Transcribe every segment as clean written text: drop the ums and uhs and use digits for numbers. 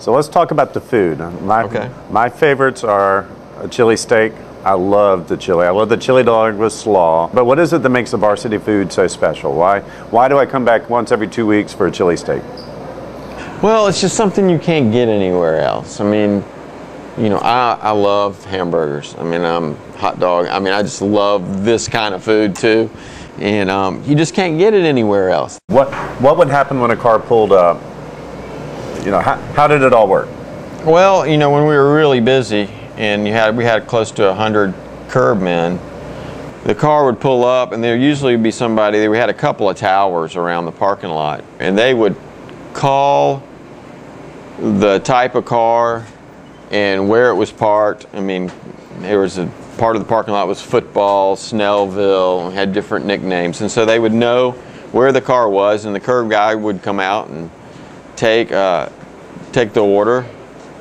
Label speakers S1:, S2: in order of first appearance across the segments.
S1: So let's talk about the food. My favorites are a chili steak. I love the chili. I love the chili dog with slaw. But what is it that makes the Varsity food so special? Why do I come back once every 2 weeks for a chili steak?
S2: Well, it's just something you can't get anywhere else. I mean, you know, I love hamburgers. I mean, hot dog. I mean, I just love this kind of food too. And you just can't get it anywhere else.
S1: What would happen when a car pulled up? You know, how did it all work?
S2: Well, you know, when we were really busy and we had close to 100 curb men, the car would pull up and there usually would be somebody. We had a couple of towers around the parking lot, and they would call the type of car and where it was parked. I mean, there was a part of the parking lot was Football, Snellville, had different nicknames, and so they would know where the car was, and the curb guy would come out and take the order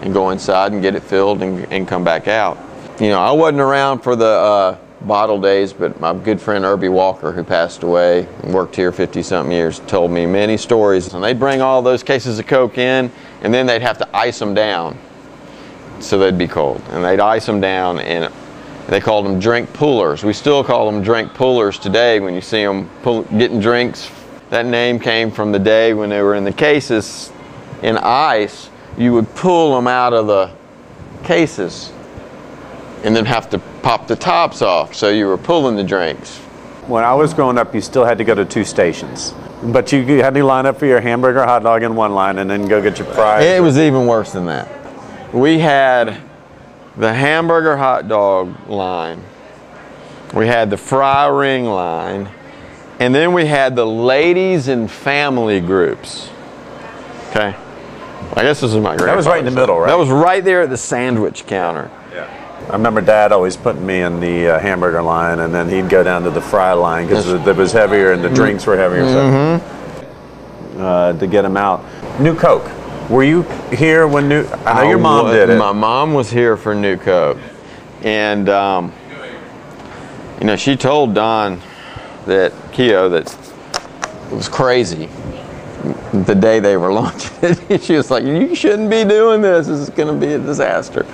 S2: and go inside and get it filled and come back out. You know, I wasn't around for the bottle days, but my good friend Irby Walker, who passed away and worked here 50-something years, told me many stories. And they'd bring all those cases of Coke in, and then they'd have to ice them down so they'd be cold. And they'd ice them down, and they called them drink pullers. We still call them drink pullers today when you see them getting drinks. That name came from the day when they were in the cases in ice. You would pull them out of the cases and then have to pop the tops off, so you were pulling the drinks.
S1: When I was growing up, you still had to go to 2 stations. But you had to line up for your hamburger, hot dog in one line and then go get your fries.
S2: It was even worse than that. We had the hamburger hot dog line, we had the fry ring line, and then we had the ladies and family groups. Okay, I guess this is my grandfather.
S1: That was right in the middle, right?
S2: That was right there at the sandwich counter.
S1: Yeah. I remember Dad always putting me in the hamburger line, and then he'd go down to the fry line because it was heavier and the drinks were heavier. So, to get them out. New Coke. Were you here when I know your mom did it.
S2: My mom was here for New Coke, and you know, she told Don that it was crazy the day they were launching it. She was like, "You shouldn't be doing this. This is going to be a disaster."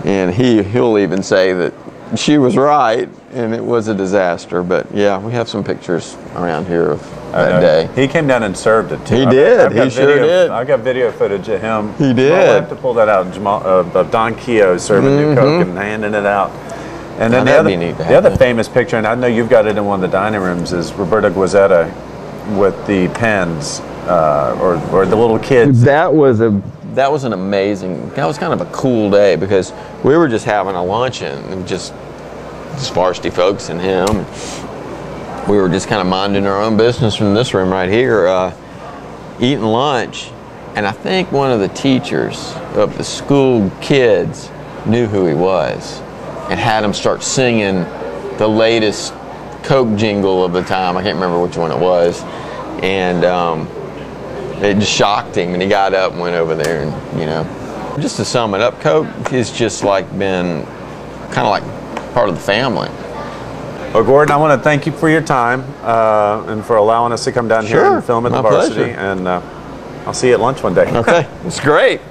S2: And he'll even say that she was right, and it was a disaster. But yeah, we have some pictures around here of that day.
S1: He came down and served it too.
S2: He did. He sure did.
S1: I got video footage of him.
S2: He did.
S1: I'll have to pull that out. Of Don Keogh serving New Coke and handing it out. And then the other famous picture, and I know you've got it in one of the dining rooms, is Roberta Guazzetta with the pens or the little kids.
S2: That was an amazing. That was kind of a cool day because we were just having a luncheon, and just Varsity folks and him. We were just kind of minding our own business from this room right here, eating lunch, and I think one of the teachers of the school kids knew who he was and had him start singing the latest Coke jingle of the time. I can't remember which one it was, and it just shocked him, and he got up and went over there, and you know, just to sum it up, Coke has just like been kind of like part of the family.
S1: Well, Gordon, I want to thank you for your time and for allowing us to come down here and film at the Varsity. And I'll see you at lunch one day.
S2: Okay, it's great.